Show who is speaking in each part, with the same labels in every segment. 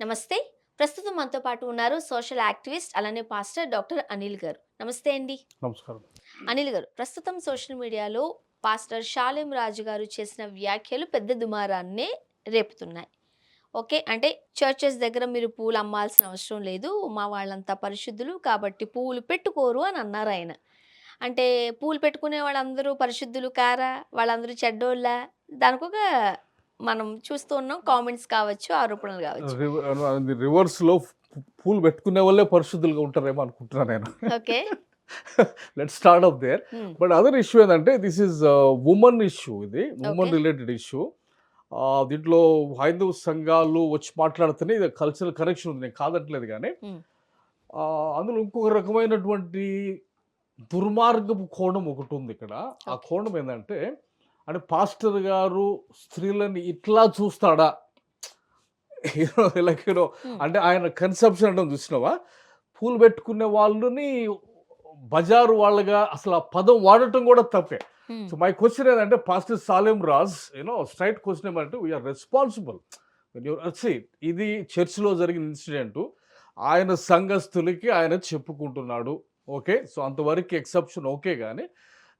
Speaker 1: నమస్తే. ప్రస్తుతం మనతో పాటు ఉన్నారు సోషల్ యాక్టివిస్ట్ అలానే పాస్టర్ డాక్టర్ అనిల్ గారు. నమస్తే అండి.
Speaker 2: నమస్కారం.
Speaker 1: అనిల్ గారు, ప్రస్తుతం సోషల్ మీడియాలో పాస్టర్ షాలేం రాజు గారు చేసిన వ్యాఖ్యలు పెద్ద దుమారాన్నే రేపుతున్నాయి. ఓకే. అంటే చర్చెస్ దగ్గర మీరు పూలు అమ్మాల్సిన అవసరం లేదు. మా వాళ్ళంతా పరిశుద్ధులు కాబట్టి పూలు పెట్టుకోరు అని అన్నారాయన. అంటే పూలు పెట్టుకునే వాళ్ళందరూ పరిశుద్ధులు కారా? వాళ్ళందరూ చెడ్డోళ్ళా? దానికొక మనం చూస్తూ ఉన్నాం. కామెంట్స్ కావచ్చు, ఆరోపణలు కావచ్చు.
Speaker 2: అది రివర్స్‌లో పూలు పెట్టుకునే వాళ్ళే పరిశుద్ధులుగా ఉంటారేమో అనుకుంటున్నా నేను.
Speaker 1: Okay.
Speaker 2: Let's start of their.
Speaker 1: హ్మ్.
Speaker 2: బట్ అదర్ ఇష్యూ ఏందంటే దిస్ ఈజ్ వుమన్ ఇష్యూ ఇది.
Speaker 1: ఓకే.
Speaker 2: Woman related issue. దీంట్లో హైందవ సంఘాలు వచ్చి మాట్లాడితేనే ఇది కల్చరల్ కరెక్షన్ ఉంది. నేను కాదట్లేదు గానీ,
Speaker 1: హ్మ్.
Speaker 2: అందులో ఇంకొక రకమైనటువంటి దుర్మార్గపు కోణం ఒకటుంది ఇక్కడ. ఆ
Speaker 1: ఓకే.
Speaker 2: కోణం ఏందంటే, అంటే పాస్టర్ గారు స్త్రీలని ఇట్లా చూస్తాడా? లైక్
Speaker 1: హ్మ్.
Speaker 2: అంటే ఆయన కన్సెప్షన్ అంటాం చూసినావా? పూలు పెట్టుకునే వాళ్ళని బజారు వాళ్ళగా అసలు ఆ పదం వాడటం కూడా తప్పే.
Speaker 1: హ్మ్.
Speaker 2: సో మై క్వెషన్ ఏందంటే pastor Salem Raj straight question ఏమంటే we are responsible. When you see ఇది చర్చ్‌లో జరిగిన ఇన్సిడెంటు. ఆయన సంఘస్థులకి ఆయన చెప్పుకుంటున్నాడు. ఓకే. సో అంతవరకు ఎక్సెప్షన్ ఓకే గానీ,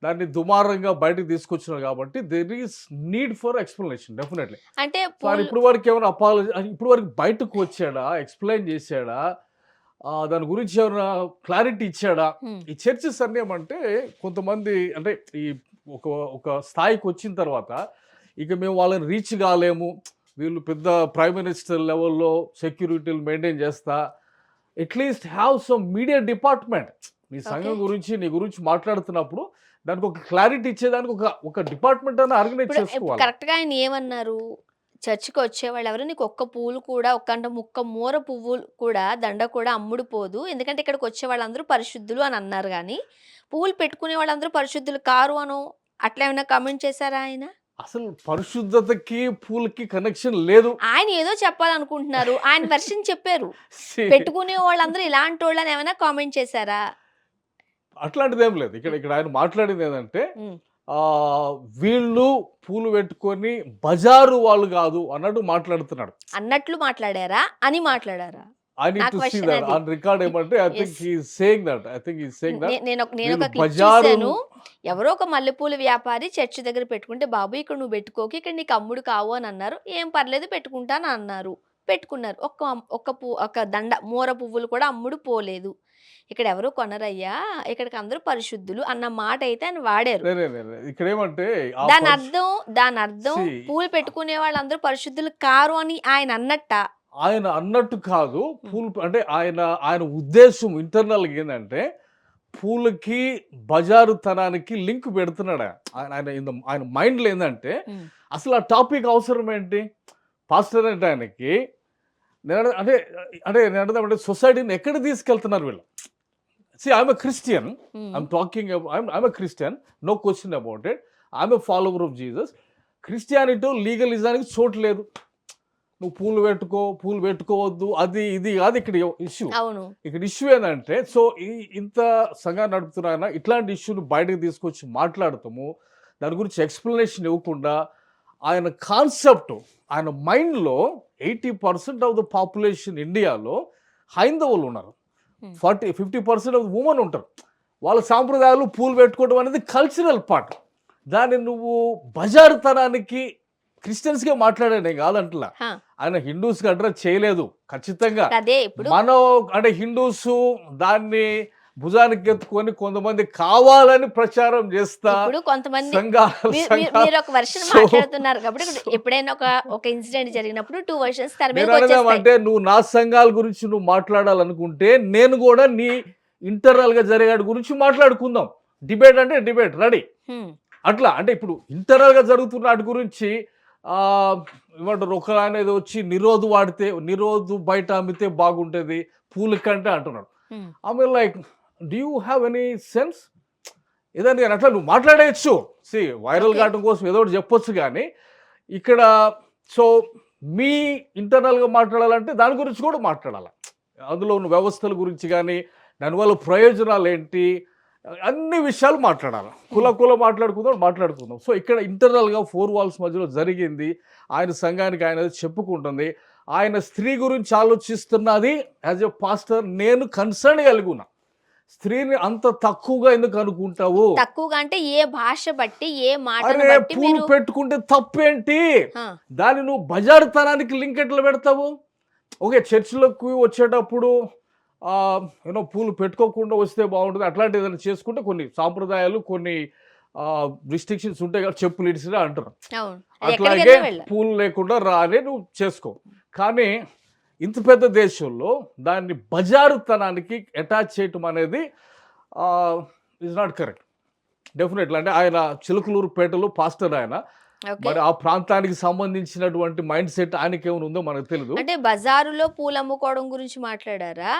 Speaker 2: దాన్ని దుమారంగా బయటకి తీసుకొచ్చినారు కాబట్టి there is need for explanation definitely.
Speaker 1: అంటే
Speaker 2: సో ఆయన
Speaker 1: పూలు
Speaker 2: ఇప్పటి వరకు ఏమైనా ఇప్పటి వరకు బయటకు వచ్చాడా? ఎక్స్‌ప్లెయిన్ చేసాడా? దాని గురించి ఏమైనా క్లారిటీ ఇచ్చాడా?
Speaker 1: హ్మ్.
Speaker 2: ఈ చర్చెస్ అన్నీ ఏమంటే కొంతమంది అంటే ఈ ఒక ఒక స్థాయికి వచ్చిన తర్వాత ఇక మేము వాళ్ళని రీచ్ కాలేము. వీళ్ళు పెద్ద ప్రైమ్ మినిస్టర్ లెవెల్‌లో సెక్యూరిటీలు మెయింటైన్ చేస్తా. At least have some media department. నీ
Speaker 1: ఓకే.
Speaker 2: సంఘం గురించి, నీ గురించి మాట్లాడుతున్నప్పుడు దానికి ఒక క్లారిటీ ఇచ్చేదానికి ఒక డిపార్ట్‌మెంట్ అన్నా ఆర్గనైజ్
Speaker 1: ఇప్పుడు
Speaker 2: చేసుకోవాలి.
Speaker 1: కరెక్ట్‌గా ఆయన ఏమన్నారు? చర్చ్‌కి వచ్చేవాళ్ళెవరు నీకు ఒక్క పూలు కూడా అంటే ముక్క మూర పువ్వులు కూడా దండ కూడా అమ్ముడు పోదు. ఎందుకంటే ఇక్కడికి వచ్చే వాళ్ళందరూ పరిశుద్ధులు అని అన్నారు గానీ, పూలు పెట్టుకునే వాళ్ళందరూ పరిశుద్ధులు కారు అనో అట్లా ఏమైనా కామెంట్ చేసారా ఆయన?
Speaker 2: అసలు పరిశుద్ధతకి, పూలకి కనెక్షన్ లేదు.
Speaker 1: ఆయన ఏదో చెప్పాలనుకుంటున్నారు. ఆయన వెర్షన్ చెప్పారు.
Speaker 2: సి
Speaker 1: పెట్టుకునే వాళ్ళందరూ ఇలాంటోళ్ళని ఏమైనా కామెంట్ చేసారా?
Speaker 2: అట్లాంటిదేం లేదు. ఇక్కడ ఇక్కడ ఆయన మాట్లాడిందేందంటే,
Speaker 1: హ్మ్.
Speaker 2: ఆహ్, వీళ్ళు పూలు పెట్టుకొని బజారు వాళ్ళు గాదు అన్నట్టు మాట్లాడుతున్నాడు.
Speaker 1: అన్నట్లు మాట్లాడారా? అని మాట్లాడారా?
Speaker 2: ఐ
Speaker 1: నా
Speaker 2: need to see
Speaker 1: question
Speaker 2: that
Speaker 1: అది.
Speaker 2: ఆన్ రికార్డ్ ఏమంటే I think
Speaker 1: yes.
Speaker 2: He is saying that. I think he is saying that
Speaker 1: నేనొక
Speaker 2: వీళ్ళు
Speaker 1: క్లిప్
Speaker 2: బజారు
Speaker 1: చూసాను. ఎవరో ఒక మల్లెపూల వ్యాపారి చర్చ్ దగ్గర పెట్టుకుంటే, "బాబు ఇక్కడ నువ్వు పెట్టుకోకు. ఇక్కడ నీకు అమ్ముడు కావు" అని అన్నారు. "ఏం పర్లేదు పెట్టుకుంటాను" అన్నారు. పెట్టుకున్నారు. ఒక దండ మూర పువ్వులు కూడా అమ్ముడు పోలేదు. "ఇక్కడ ఎవరు కొనరయ్యా. ఇక్కడికి అందరూ పరిశుద్ధులు" అన్న మాట అయితే ఆయన వాడారు.
Speaker 2: లే. ఇక్కడేమంటే ఆ పరిశు
Speaker 1: దానర్థం
Speaker 2: సీ
Speaker 1: పూలు పెట్టుకునే వాళ్ళందరూ పరిశుద్ధులు కారు అని ఆయన అన్నట్టా?
Speaker 2: ఆయన అన్నట్టు కాదు.
Speaker 1: హ్మ్.
Speaker 2: పూలు అంటే ఆయన ఆయన ఉద్దేశ్యం ఇంటర్నల్‌గా ఏందంటే, పూలకి, బజారుతనానికి లింక్ పెడుతున్నాడు. ఆయన ఆయన ఆయన మైండ్‌లో ఏందంటే,
Speaker 1: హ్మ్.
Speaker 2: అసలు ఆ టాపిక్ అవసరం ఏంటి? పాస్టర్ అంటే ఆయనకి నేను అంటే అంటే నేనంటే సొసైటీని ఎక్కడికి తీసుకెళ్తున్నారు వీళ్ళు? I'm a Christian.
Speaker 1: Hmm.
Speaker 2: I'm talking I'm a Christian. No question about it. I'm a follower of Jesus. Christianity లీగలిజానికి చోటు లేదు. నువ్వు పూలు పెట్టుకో, పూలు పెట్టుకోవద్దు. అది ఇది కాదు ఇక్కడ ఇష్యూ.
Speaker 1: అవును.
Speaker 2: ఇక్కడ ఇష్యూ ఏందంటే సో ఇంత సంఘాన్ని నడుపుతున్న ఆయన ఇట్లాంటి ఇష్యూని బయటకు తీసుకొచ్చి మాట్లాడతాము. దాని గురించి ఎక్స్‌ప్లనేషన్ ఇవ్వకుండా ఆయన కాన్సెప్ట్ ఆయన మైండ్‌లో 80% ఆఫ్ ద పాపులేషన్ ఇండియాలో హైందవులు ఉన్నారు.
Speaker 1: హ్మ్.
Speaker 2: 50% ఆఫ్ వుమెన్ ఉంటారు. వాళ్ళ సాంప్రదాయాలు పూలు పెట్టుకోవడం అనేది కల్చరల్ పార్ట్. దాన్ని నువ్వు బజారుతనానికి క్రిస్టియన్స్‌కే మాట్లాడాను నేను కాదంటలా.
Speaker 1: ఆ!
Speaker 2: ఆయన హిందూస్‌కి అడ్రెస్ చేయలేదు. ఖచ్చితంగా.
Speaker 1: అదే ఇప్పుడు
Speaker 2: మనం అంటే హిందూసు దాన్ని భుజానికి ఎత్తుకొని కొంతమంది కావాలని ప్రచారం చేస్తా
Speaker 1: ఇప్పుడు కొంతమంది
Speaker 2: సంఘాలు
Speaker 1: మీరొక వెర్షన్
Speaker 2: సో
Speaker 1: మాట్లాడుతున్నారు కాబట్టి
Speaker 2: సో
Speaker 1: ఎప్పుడైనా ఒక ఇన్సిడెంట్ జరిగినప్పుడు 2 వెర్షన్స్ తెర మీదకొచ్చేస్తాయి.
Speaker 2: నేననేదేమంటే నువ్వు నా సంఘాల గురించి నువ్వు మాట్లాడాలనుకుంటే నేను గూడా నీ ఇంటర్నల్‌గా జరిగాడి గురించి మాట్లాడుకుందాం. డిబేట్ అంటే డిబేట్ రెడీ.
Speaker 1: హ్మ్.
Speaker 2: అట్లా అంటే ఇప్పుడు ఇంటర్నల్‌గా జరుగుతున్న ఆటి గురించి ఆహ్, ఏమంటారు ఒకాయన ఏదో వచ్చి నిరోధు బయట అమ్మితే బాగుంటది పూల కంటే అంటున్నాడు.
Speaker 1: హ్మ్.
Speaker 2: I mean like do you have any sense? ఏదంటే నేను అట్లా నువ్వు మాట్లాడేయచ్చు. Viral
Speaker 1: okay.
Speaker 2: కావడం కోసం ఏదో ఒకటి చెప్పొచ్చు గానీ, ఇక్కడ సో మీ ఇంటర్నల్‌గా మాట్లాడాలంటే దాని గురించి కూడా మాట్లాడాల. అందులో ఉన్న వ్యవస్థల గురించి గానీ, దానివల్ల ప్రయోజనాలేంటి? అన్ని విషయాలు మాట్లాడాల.
Speaker 1: హ్మ్.
Speaker 2: మాట్లాడుకుందాం. సో ఇక్కడ ఇంటర్నల్‌గా 4 వాల్స్ మధ్యలో జరిగింది. ఆయన సంఘానికి ఆయన చెప్పుకుంటుంది. ఆయన స్త్రీ గురించి ఆలోచిస్తున్నది యాజ్ ఎ పాస్టర్ నేను కన్సర్న్ కలిగి ఉన్నా. స్త్రీని అంత తక్కువగా ఎందుకు అనుకుంటావు?
Speaker 1: తక్కువగా అంటే ఏ భాష బట్టి, ఏ మాటను
Speaker 2: అరే
Speaker 1: బట్టి
Speaker 2: పూలు
Speaker 1: మీరు
Speaker 2: పెట్టుకుంటే తప్పేంటి?
Speaker 1: ఆ!
Speaker 2: దాన్ని నువ్వు బజారుతనానికి లింక్ ఎట్లా పెడతావు? ఓకే, చర్చిలోకి వచ్చేటప్పుడు పూలు పెట్టుకోకుండా వస్తే బాగుంటుంది. అట్లాంటిది ఏదైనా చేసుకుంటే కొన్ని సాంప్రదాయాలు, కొన్ని రిస్ట్రిక్షన్స్ ఉంటాయి కాబట్టి చెప్పులు ఇడిసిరా అంటారు.
Speaker 1: అవును. అది
Speaker 2: అట్లాగే
Speaker 1: ఎక్కడికైనా వెళ్ళాలి.
Speaker 2: పూలు లేకుండా రా అని నువ్వు చేసుకో. కానీ ఇంత పెద్ద దేశంలో దాన్ని బజారుతనానికి అటాచ్ చేయటం అనేది ఇస్ నాట్ కరెక్ట్. డెఫినెట్లీ అంటే ఆయన చిలుకలూరుపేటలో పాస్టర్ ఆయన.
Speaker 1: ఓకే.
Speaker 2: మరి ఆ ప్రాంతానికి సంబంధించినటువంటి మైండ్ సెట్ ఆయనకి ఏమైనా ఉందో మనకు తెలియదు.
Speaker 1: అంటే బజారులో పూలు అమ్ముకోవడం గురించి మాట్లాడారా?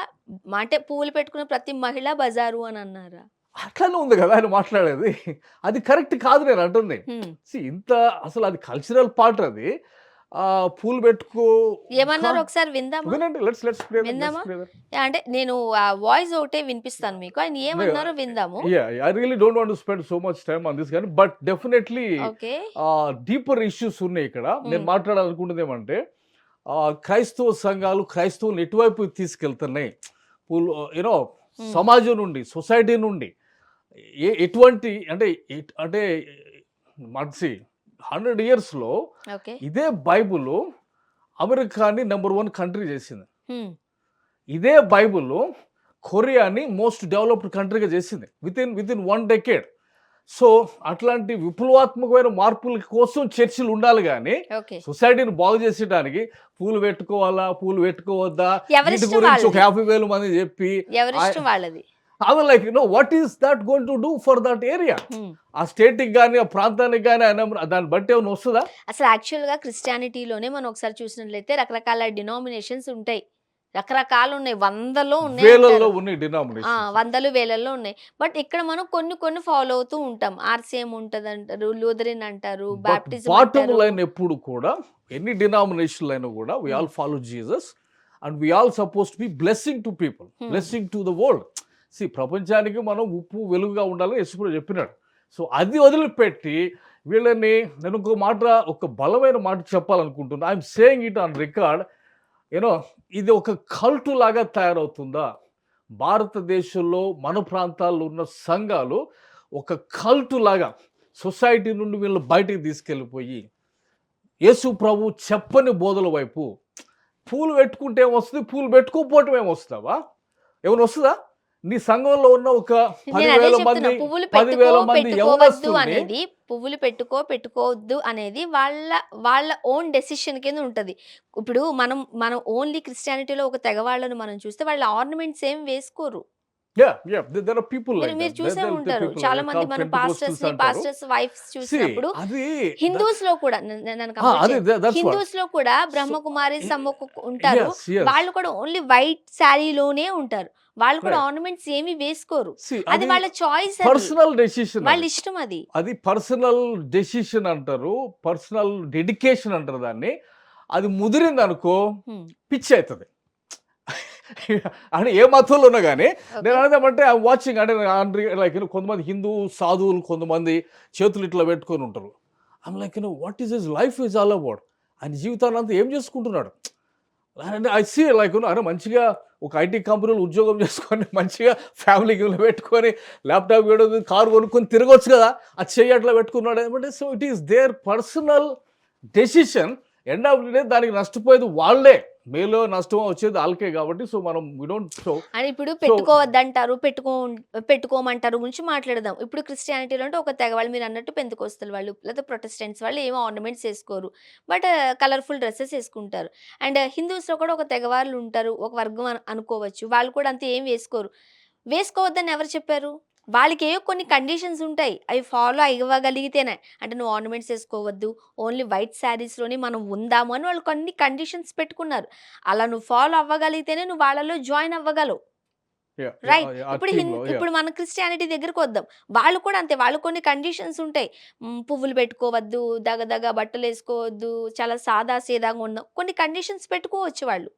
Speaker 1: అంటే పూలు పెట్టుకున్న ప్రతి మహిళ బజారు అని అన్నారా?
Speaker 2: అట్లానే ఉంది కదా ఆయన మాట్లాడేది. అది కరెక్ట్ కాదు నేను అంటుంది.
Speaker 1: హ్మ్.
Speaker 2: ఇంత అసలు అది కల్చరల్ పార్ట్ అది. పూలు పెట్టుకో
Speaker 1: ఏమన్నారో ఒకసారి విందామా?
Speaker 2: వినండి. లెట్స్ ప్లే
Speaker 1: విందామా? అంటే నేను ఆ వాయిస్ ఒకటే వినిపిస్తాను మీకు. ఆయన ఏమన్నారో విందాము.
Speaker 2: I really don't want to spend so much time on this గాని but definitely
Speaker 1: okay.
Speaker 2: Deeper issues ఉన్నాయి ఇక్కడ. నేను మాట్లాడాలనుకుంటుంది ఏమంటే క్రైస్తవ సంఘాలు క్రైస్తవులను ఎటువైపు తీసుకెళ్తున్నాయి. పూలు సమాజం నుండి, సొసైటీ నుండి ఎటువంటి అంటే అంటే మనిషి 100 yearsలో
Speaker 1: ఓకే.
Speaker 2: ఇదే బైబుల్ అమెరికాని నెంబర్ 1 కంట్రీ చేసింది.
Speaker 1: హ్మ్.
Speaker 2: ఇదే బైబుల్ కొరియాని మోస్ట్ డెవలప్డ్ కంట్రీగా చేసింది వితిన్ 1 decade. సో అట్లాంటి విప్లవాత్మకమైన మార్పుల కోసం చర్చిలు ఉండాలి కానీ
Speaker 1: ఓకే.
Speaker 2: సొసైటీని బాగు చేసేటానికి పూలు పెట్టుకోవాలా, పూలు పెట్టుకోవద్దా, వీటి
Speaker 1: ఎవరిష్టం
Speaker 2: గురించి ఒక
Speaker 1: వాళ్ళది.
Speaker 2: 50,000 మంది చెప్పి
Speaker 1: ఎవరిష్టం వాళ్ళది.
Speaker 2: I was like, what is that going to do for that area?
Speaker 1: హ్మ్.
Speaker 2: ఆ స్టేట్కి కానీ ఆ ప్రాంతానికి కానీ దాన్ని బట్టి ఏమైనా వస్తుందా?
Speaker 1: అసలు యాక్చువల్‌గా క్రిస్టియానిటీలోనే మనం ఒకసారి చూసినట్లయితే రకరకాల డినామినేషన్స్ ఉంటాయి. రకరకాలు ఉన్నాయి. వందలో ఉన్నాయి
Speaker 2: వేలల్లో
Speaker 1: అంటారు.
Speaker 2: ఉన్నాయి డినామినేషన్.
Speaker 1: వందలు, వేలల్లో ఉన్నాయి. బట్ ఇక్కడ మనం కొన్ని ఫాలో అవుతూ ఉంటాం. ఆర్‌సీఎం ఉంటదంటారు, లూథరన్ అంటారు, బాప్టిజం
Speaker 2: బాటమ్
Speaker 1: అంటారు.
Speaker 2: లైన్ ఎప్పుడు కూడా ఎన్ని డినామినేషన్ అయినా కూడా we all follow Jesus and we all suppose to be blessing to people, blessing to the world. ప్రపంచానికి మనం ఉప్పు వెలుగుగా ఉండాలని యేసుప్రభు చెప్పినాడు. సో అది వదిలిపెట్టి వీళ్ళని నేను ఒక బలమైన మాట చెప్పాలనుకుంటున్నా. I'm saying it on record. ఇది ఒక కల్టు లాగా తయారవుతుందా? భారతదేశంలో మన ప్రాంతాల్లో ఉన్న సంఘాలు ఒక కల్టు లాగా సొసైటీ నుండి వీళ్ళు బయటికి తీసుకెళ్ళిపోయి యేసు ప్రభు చెప్పని బోధల వైపు పూలు పెట్టుకుంటే ఏమొస్తుంది, పూలు పెట్టుకోకపోవటం ఏమొస్తావా? ఏమైనా వస్తుందా? నీ సంఘంలో ఉన్న ఒక
Speaker 1: నేను అదే
Speaker 2: 10,000
Speaker 1: చెప్తున్నా.
Speaker 2: మంది
Speaker 1: పువ్వులు
Speaker 2: 10,000 మంది
Speaker 1: పెట్టుకోవద్దు
Speaker 2: యవనస్తుల్ని
Speaker 1: అనేది, పువ్వులు పెట్టుకోవద్దు అనేది వాళ్ళ ఓన్ డెసిషన్ కింద ఉంటది. ఇప్పుడు మనం ఓన్లీ క్రిస్టియానిటీలో ఒక తెగవాళ్ళను మనం చూస్తే వాళ్ళ ఆర్నమెంట్స్ ఏం వేసుకోరు.
Speaker 2: there are people like
Speaker 1: మీరు
Speaker 2: that.
Speaker 1: చూసే
Speaker 2: There are
Speaker 1: ఉంటారు.
Speaker 2: people
Speaker 1: చాలా
Speaker 2: like
Speaker 1: మంది
Speaker 2: called
Speaker 1: మన
Speaker 2: Pentecostals అంటారు.
Speaker 1: పాస్టర్స్ వైఫ్స్ చూసినప్పుడు
Speaker 2: అది
Speaker 1: హిందూస్ లో కూడా నన్ను
Speaker 2: అది
Speaker 1: కంపేర్ చేయండి.
Speaker 2: that's what.
Speaker 1: హిందూస్ లో కూడా బ్రహ్మకుమారి సమ్మకు ఉంటారు.
Speaker 2: yes.
Speaker 1: వాళ్ళు కూడా ఓన్లీ వైట్ శారీలోనే ఉంటారు. వాళ్ళు కూడా
Speaker 2: Right.
Speaker 1: ఆర్నమెంట్స్ ఏమి వేసుకోరు.
Speaker 2: See,
Speaker 1: అది వాళ్ళ చాయిస్.
Speaker 2: Personal decision.
Speaker 1: వాళ్ళ ఇష్టం అది.
Speaker 2: అది పర్సనల్ డెసిషన్ అంటారు, పర్సనల్ డెడికేషన్ అంటారు దాన్ని. అది ముదిరింది అనుకో పిచ్చి అవుతుంది. అంటే ఏ మతంలో ఉన్నా కానీ నేను అనేదేమంటే ఐ వాచింగ్ అంటే లైక్ కొంతమంది హిందూ సాధువులు కొంతమంది చేతులు ఇట్లా పెట్టుకొని ఉంటారు. I'm like what is his life is all about. ఆయన జీవితాన్ని అంతా ఏం చేసుకుంటున్నాడు? ఐ సీ లైక్ అరే మంచిగా ఒక ఐటీ కంపెనీలో ఉద్యోగం చేసుకొని మంచిగా ఫ్యామిలీ గిమ్లో పెట్టుకొని ల్యాప్టాప్ కారు కొనుక్కొని తిరగొచ్చు కదా, అది చెయ్యి అట్లా పెట్టుకున్నాడు ఏమంటే. So it is there personal decision. End of the day దానికి నష్టపోయేది వాళ్ళే, మేలో నష్టం వచ్చేది వాళ్ళకే. కాబట్టి సో మనం వి డోంట్ షో.
Speaker 1: అని ఇప్పుడు పెట్టుకోవద్దంటారు, పెట్టుకోమంటారు గురించి మాట్లాడదాం. ఇప్పుడు క్రిస్టియానిటీలో అంటే ఒక తెగ వాళ్ళు, మీరు అన్నట్టు పెంతెకోస్తల వాళ్ళు లేదా ప్రొటెస్టెంట్స్ వాళ్ళు ఏమో ఆర్నమెంట్స్ వేసుకోరు, బట్ కలర్ఫుల్ డ్రెస్సెస్ వేసుకుంటారు. అండ్ హిందూస్లో కూడా ఒక తెగ వాళ్ళు ఉంటారు, ఒక వర్గం అనుకోవచ్చు, వాళ్ళు కూడా అంతే ఏం వేసుకోరు. వేసుకోవద్దని ఎవరు చెప్పారు? వాళ్ళకి ఏవో కొన్ని కండిషన్స్ ఉంటాయి, అవి ఫాలో అవ్వగలిగితేనే. అంటే నువ్వు ఆర్నమెంట్స్ వేసుకోవద్దు, ఓన్లీ వైట్ శారీస్లోనే మనం ఉందాము అని వాళ్ళు కొన్ని కండిషన్స్ పెట్టుకున్నారు. అలా నువ్వు ఫాలో అవ్వగలిగితేనే నువ్వు వాళ్ళలో జాయిన్ అవ్వగలవు. రైట్. ఇప్పుడు మన క్రిస్టియానిటీ దగ్గరకు వద్దాం. వాళ్ళు కూడా అంతే, వాళ్ళు కొన్ని కండిషన్స్ ఉంటాయి. పువ్వులు పెట్టుకోవద్దు, దగదగ బట్టలు వేసుకోవద్దు, చాలా సాదా సీదాగా ఉందాం, కొన్ని కండిషన్స్ పెట్టుకోవచ్చు వాళ్ళు.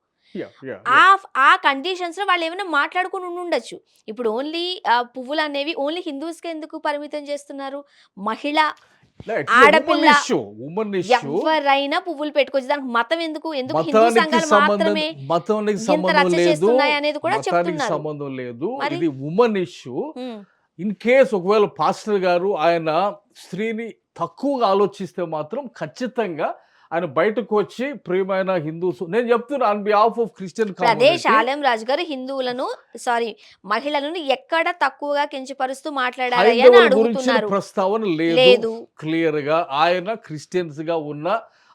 Speaker 1: ఆ కండిషన్స్ లో వాళ్ళు ఏమైనా మాట్లాడుకుని ఉండొచ్చు. ఇప్పుడు ఓన్లీ పువ్వులు అనేవి ఓన్లీ హిందూస్కి ఎందుకు పరిమితం చేస్తున్నారు? మహిళ ఆడపిల్ల
Speaker 2: ఉమెన్ ఇష్యూ
Speaker 1: ఎవరైనా పువ్వులు పెట్టుకోవచ్చు. దానికి మతం ఎందుకు హిందూ
Speaker 2: మతానికి
Speaker 1: సంఘాలు
Speaker 2: సంబంధం
Speaker 1: మాత్రమే
Speaker 2: మతానికి
Speaker 1: ఇంత
Speaker 2: సంబంధం
Speaker 1: రచ్చ
Speaker 2: లేదు,
Speaker 1: చేస్తున్నాయి అనేది కూడా
Speaker 2: మతానికి
Speaker 1: చెప్తున్నారు.
Speaker 2: సంబంధం లేదు.
Speaker 1: మరి?
Speaker 2: ఇది women issue.
Speaker 1: Um,
Speaker 2: in case ఒకవేళ పాస్టర్ గారు ఆయన స్త్రీని తక్కువగా ఆలోచిస్తే మాత్రం ఖచ్చితంగా ఆయన బయటకు వచ్చి ప్రియమైన హిందూస్, నేను చెప్తున్నా ఆన్ బిహాఫ్ ఆఫ్ క్రిస్టియన్
Speaker 1: ఇప్పుడు అదే
Speaker 2: కమ్యూనిటీ,
Speaker 1: శాలెం రాజు గారు హిందువులను మహిళలను ఎక్కడ తక్కువగా కించపరుస్తూ మాట్లాడారని
Speaker 2: హైందవుల గురించిన
Speaker 1: అడుగుతున్నారు.
Speaker 2: ప్రస్తావన లేదు.
Speaker 1: లేదు.
Speaker 2: క్లియర్ గా ఆయన క్రిస్టియన్స్ గా ఉన్న,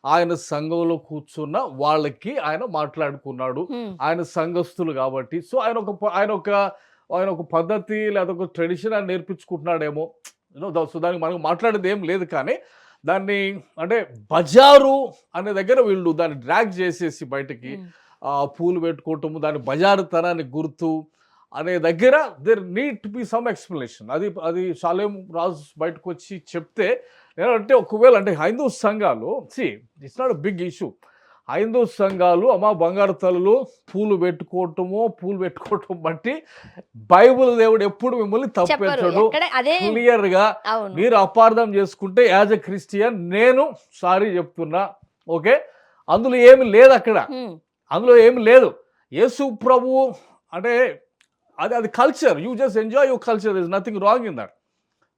Speaker 2: ఆయన సంఘంలో కూర్చున్న వాళ్ళకి ఆయన మాట్లాడుకున్నాడు.
Speaker 1: ఉమ్,
Speaker 2: ఆయన సంఘస్థులు కాబట్టి. సో ఆయన ఒక పద్ధతి లేదా ఒక ట్రెడిషన్ ఆయన నేర్పించుకుంటున్నాడేమో. సో దానికి మనం మాట్లాడేది ఏం లేదు. కానీ దాన్ని అంటే బజారు అనే దగ్గర వీళ్ళు దాన్ని డ్రాగ్ చేసేసి బయటకి
Speaker 1: ఉమ్,
Speaker 2: పూలు పెట్టుకోవటము, దాని బజారు తనాన్ని గుర్తు అనే దగ్గర there need to be some explanation. అది షాలేం రాజు బయటకు వచ్చి చెప్తే, అంటే ఒకవేళ అంటే హైందూ సంఘాలు ఇట్స్ నాట్ బిగ్ ఇష్యూ. హైందూ సంఘాలు బంగారు తల్లులు పూలు పెట్టుకోవటం బట్టి బైబిల్ దేవుడు ఎప్పుడు మిమ్మల్ని
Speaker 1: చెప్పరు.
Speaker 2: తప్పెట్టడు.
Speaker 1: ఎక్కడ అదే
Speaker 2: క్లియర్ గా
Speaker 1: అవును.
Speaker 2: మీరు అపార్థం చేసుకుంటే యాజ్ ఎ క్రిస్టియన్ నేను సారీ చెప్తున్నా. ఓకే, అందులో ఏమి లేదు,
Speaker 1: ఉమ్,
Speaker 2: అందులో ఏమి లేదు. యేసు ప్రభు అంటే అది culture. You just enjoy your culture, is nothing wrong in that.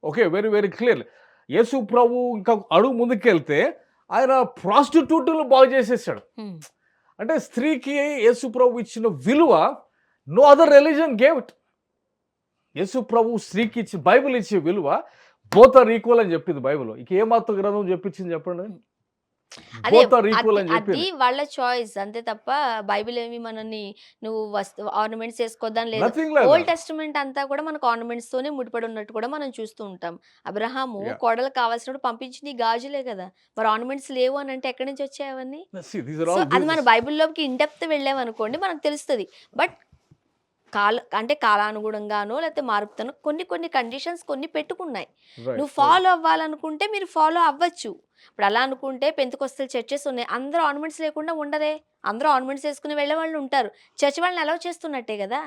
Speaker 2: Okay, very very clear. Yesu ప్రభు ఇంకా అడుగు ముందుకెళ్తే ఆయన ప్రాస్టిట్యూట్ను బాగు చేసేసాడు.
Speaker 1: ఉమ్,
Speaker 2: అంటే స్త్రీకి యేసు ప్రభు ఇచ్చిన విలువ no other religion gave it. Yesu ప్రభు స్త్రీకి ఇచ్చి బైబిల్ ఇచ్చే విలువ బోత్ ఆర్ ఈక్వల్ అని చెప్పింది బైబిల్. ఇక ఏ మాత్రం గ్రంథం చెప్పించింది చెప్పండి?
Speaker 1: అదే
Speaker 2: బోత్ ఆర్ ఈక్వల్ అని
Speaker 1: అది
Speaker 2: చెప్పింది.
Speaker 1: వాళ్ళ చాయిస్ అంతే తప్ప బైబిల్ ఏమి మనల్ని నువ్వు ఆర్నమెంట్స్ వేసుకోవద్దని లేదు.
Speaker 2: నథింగ్ లేదు.
Speaker 1: ఓల్డ్ టెస్టిమెంట్ అంతా కూడా మనకు ఆర్నమెంట్స్ తోనే ముడిపడి ఉన్నట్టు కూడా మనం చూస్తూ ఉంటాం. అబ్రహాము
Speaker 2: Yeah.
Speaker 1: కోడలు కావాల్సినప్పుడు పంపించింది ఈ గాజులే కదా, మరి ఆర్నమెంట్స్ లేవు అని అంటే ఎక్కడి నుంచి వచ్చాయి అవన్నీ?
Speaker 2: See, these are
Speaker 1: so
Speaker 2: all
Speaker 1: అది మన బైబిల్లోకి ఇన్ డెప్త్ వెళ్ళామనుకోండి మనకు తెలుస్తుంది. బట్ కాలానుగుణంగానో లేకపోతే మారుపుతానో కొన్ని కండిషన్స్ కొన్ని పెట్టుకున్నాయి.
Speaker 2: Right,
Speaker 1: నువ్వు
Speaker 2: right.
Speaker 1: ఫాలో అవ్వాలనుకుంటే మీరు ఫాలో అవ్వచ్చు. ఇప్పుడు అలా అనుకుంటే పెంతెకొస్తల్ చర్చెస్ ఉన్నాయి, అందరూ ఆర్నమెంట్స్ లేకుండా ఉండరే, అందరూ ఆర్నమెంట్స్ వేసుకుని వెళ్ళే వాళ్ళు ఉంటారు. చర్చ్ వాళ్ళని అలౌ చేస్తున్నట్టే కదా.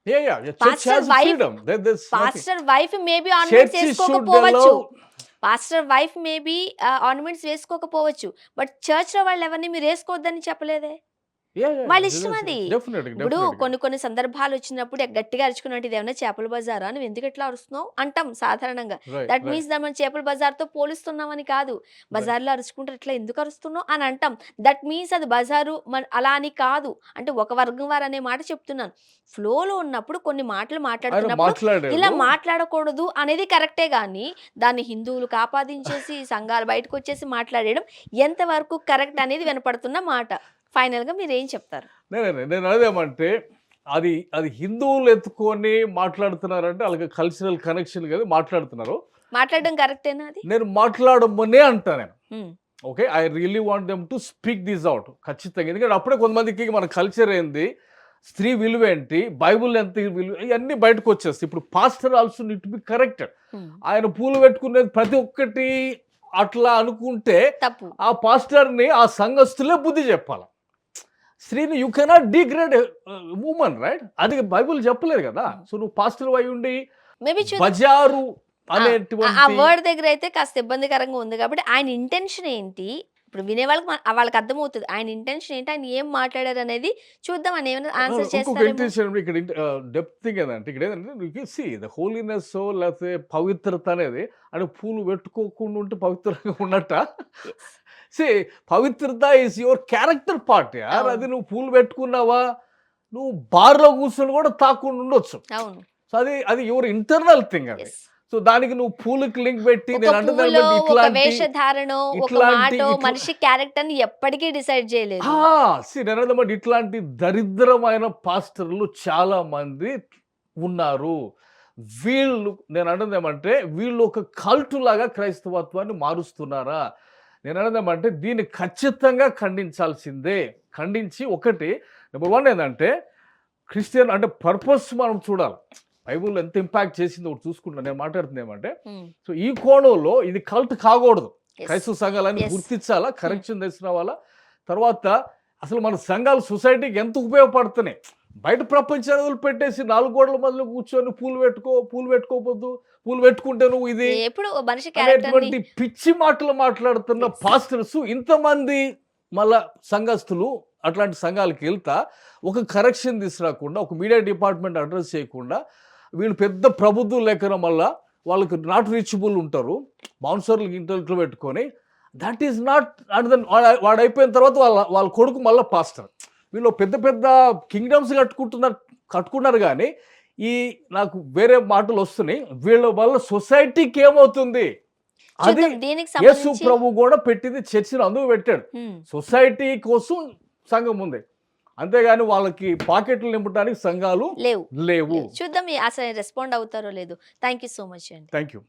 Speaker 2: Yeah, church
Speaker 1: Pastor
Speaker 2: has
Speaker 1: wife-
Speaker 2: freedom. There's nothing.
Speaker 1: Pastor wife maybe ornaments
Speaker 2: Church should
Speaker 1: వేసుకోకపోవచ్చు,
Speaker 2: allow.
Speaker 1: Pastor wife maybe ornaments వేసుకోకపోవచ్చు, బట్ చర్చ్ లో వాళ్ళు ఎవరిని మీరు వేసుకోవద్దని చెప్పలేదే.
Speaker 2: Yeah,
Speaker 1: వాళ్ళ
Speaker 2: this
Speaker 1: ఇష్టం
Speaker 2: is-
Speaker 1: అది.
Speaker 2: definitely,
Speaker 1: ఇప్పుడు
Speaker 2: definitely.
Speaker 1: కొన్ని సందర్భాలు వచ్చినప్పుడు గట్టిగా అరుచుకున్నట్టు ఇది ఏమైనా చేపల బజారా, నువ్వు ఎందుకు ఎట్లా అరుస్తున్నావు అంటాం సాధారణంగా.
Speaker 2: Right,
Speaker 1: that
Speaker 2: right.
Speaker 1: మీన్స్ దాన్ని మనం చేపల బజార్తో పోలిస్తున్నామని కాదు. బజార్లో అరుచుకుంటే ఇట్లా ఎందుకు అరుస్తున్నావు అని అంటాం. దట్ మీన్స్ అది బజారు అలా అని కాదు. అంటే ఒక వర్గం వారు అనే మాట చెప్తున్నాను. ఫ్లోలో ఉన్నప్పుడు కొన్ని మాటలు
Speaker 2: ఆయన
Speaker 1: మాట్లాడుతున్నప్పుడు
Speaker 2: మాట్లాడాడు.
Speaker 1: ఇలా మాట్లాడకూడదు అనేది కరెక్టే, కానీ దాన్ని హిందువులకు ఆపాదించేసి సంఘాలు బయటకు వచ్చేసి మాట్లాడడం ఎంతవరకు కరెక్ట్ అనేది వినపడుతున్న మాట. ఫైనల్ గా మీరు ఏం చెప్తారు?
Speaker 2: నేను అదేమంటే అది హిందువులు ఎత్తుకొని మాట్లాడుతున్నారంటే వాళ్ళకి కల్చరల్ కనెక్షన్ కదా మాట్లాడుతున్నారు.
Speaker 1: మాట్లాడడం కరెక్టేనా అది?
Speaker 2: నేను మాట్లాడమనే అంటా నేను.
Speaker 1: Um,
Speaker 2: okay, I really want them to speak this out ఖచ్చితంగా. ఎందుకంటే అప్పుడే కొంతమందికి మన కల్చర్ ఏంది, స్త్రీ విలువ ఏంటి, బైబుల్ ఎంత విలువ, ఇవన్నీ బయటకు వచ్చేస్తాయి. ఇప్పుడు pastor also need to be corrected.
Speaker 1: Um,
Speaker 2: ఆయన పూలు పెట్టుకునేది ప్రతి ఒక్కటి అట్లా అనుకుంటే
Speaker 1: తప్పు.
Speaker 2: ఆ పాస్టర్ని ఆ సంఘస్థులే బుద్ధి చెప్పాలి. స్త్రీని you cannot degrade women, right? అది బైబుల్ చెప్పలేదు కదా. సో నువ్వు పాస్టర్ అయి ఉండి
Speaker 1: మేబీ
Speaker 2: బజారు
Speaker 1: ఆ
Speaker 2: అనేటువంటి
Speaker 1: వర్డ్ దగ్గర అయితే కాస్త ఇబ్బందికరంగా ఉంది కాబట్టి ఆయన ఇంటెన్షన్ ఏంటి ఇప్పుడు వినే వాళ్ళకి అర్థమవుతుంది ఆయన ఇంటెన్షన్ ఏంటి, ఆయన ఏం మాట్లాడారు అనేది చూద్దాం. అని ఏమైనా ఆన్సర్
Speaker 2: ఇంకొక
Speaker 1: చేస్తారేమో.
Speaker 2: ఇంటెన్షన్ ఇక్కడ డెప్త్ థింగ్ ఏంటంటే ఇక్కడ ఏంటంటే సి ద హోలీనెస్ లేకపోతే పవిత్రత అనేది అంటే పూలు పెట్టుకోకుండా ఉంటే పవిత్రంగా ఉన్నట్ట. సి పవిత్రత ఈజ్ యువర్ క్యారెక్టర్ పార్ట్.
Speaker 1: అవును.
Speaker 2: అది నువ్వు పూలు పెట్టుకున్నావా, నువ్వు బార్లో కూర్చొని కూడా తాకుండా ఉండొచ్చు.
Speaker 1: అవును.
Speaker 2: సో అది యువర్ ఇంటర్నల్ థింగ్ అది.
Speaker 1: Yes.
Speaker 2: సో దానికి నువ్వు పూలకి లింక్ పెట్టి
Speaker 1: ఒక
Speaker 2: నేను అంటే
Speaker 1: పువ్వులో, ఒక వేషధారణో, ఒక మాటో మనిషి క్యారెక్టర్ ని ఎప్పటికీ డిసైడ్ చేయలేదు.
Speaker 2: నేను ఇట్లాంటి దరిద్రమైన పాస్టర్లు చాలా మంది ఉన్నారు. నేను అనేది ఏమంటే వీళ్ళు ఒక కల్టు లాగా క్రైస్తవత్వాన్ని మారుస్తున్నారా? నేను అనేది ఏమంటే దీన్ని ఖచ్చితంగా ఖండించాల్సిందే. ఖండించి ఒకటి నెంబర్ 1 ఏంటంటే క్రిస్టియన్ అంటే పర్పస్ మనం చూడాలి. బైబుల్ ఎంత ఇంపాక్ట్ చేసిందో ఒకటి చూసుకుంటున్నా. నేను మాట్లాడుతుంది ఏమంటే సో ఈ కోణంలో ఇది కల్ట్ కాకూడదు. క్రైస్తవ సంఘాలని గుర్తించాలా, కరెక్షన్ తెచ్చిన వాళ్ళ తర్వాత అసలు మన సంఘాలు సొసైటీకి ఎంత ఉపయోగపడుతున్నాయి. బయట ప్రపంచాన్ని వదిలిపెట్టేసి 4 గోడల మధ్యలో కూర్చొని పూలు పెట్టుకోవద్దు, పూలు పెట్టుకుంటే నువ్వు ఇది
Speaker 1: ఎప్పుడు మనిషి క్యారెక్టర్ని
Speaker 2: అనేటువంటి పిచ్చి మాటలు మాట్లాడుతున్న
Speaker 1: Yes.
Speaker 2: పాస్టర్స్ ఇంతమంది మళ్ళా సంఘస్థులు అట్లాంటి సంఘాలకు వెళ్తా ఒక కరెక్షన్ తీసుకురాకుండా, ఒక మీడియా డిపార్ట్మెంట్ అడ్రస్ చేయకుండా, వీళ్ళు పెద్ద ప్రబుద్ధులు లేకన వల్ల వాళ్ళకి నాట్ రీచబుల్ ఉంటారు, బౌన్సర్లు ఇంట్లో పెట్టుకొని. That is not. And then వాడు అయిపోయిన తర్వాత వాళ్ళ కొడుకు మళ్ళీ పాస్టర్. వీళ్ళు పెద్ద పెద్ద కింగ్డమ్స్ కట్టుకున్నారు కానీ ఈ నాకు వేరే మాటలు వస్తున్నాయి. వీళ్ళ వల్ల సొసైటీకి ఏమవుతుంది అది
Speaker 1: చూద్దాం దీనికి
Speaker 2: యేసు
Speaker 1: సంబంధించి
Speaker 2: ప్రభు కూడా పెట్టింది చర్చిని అందుకు పెట్టాడు. సొసైటీ కోసం సంఘం ఉంది, అంతేగాని వాళ్ళకి పాకెట్లు నింపడానికి సంఘాలు
Speaker 1: లేవు
Speaker 2: లేవు.
Speaker 1: చూద్దాం అసలు రెస్పాండ్ అవుతారో లేదు. థ్యాంక్ యూ సో మచ్ అండి.
Speaker 2: Thank you.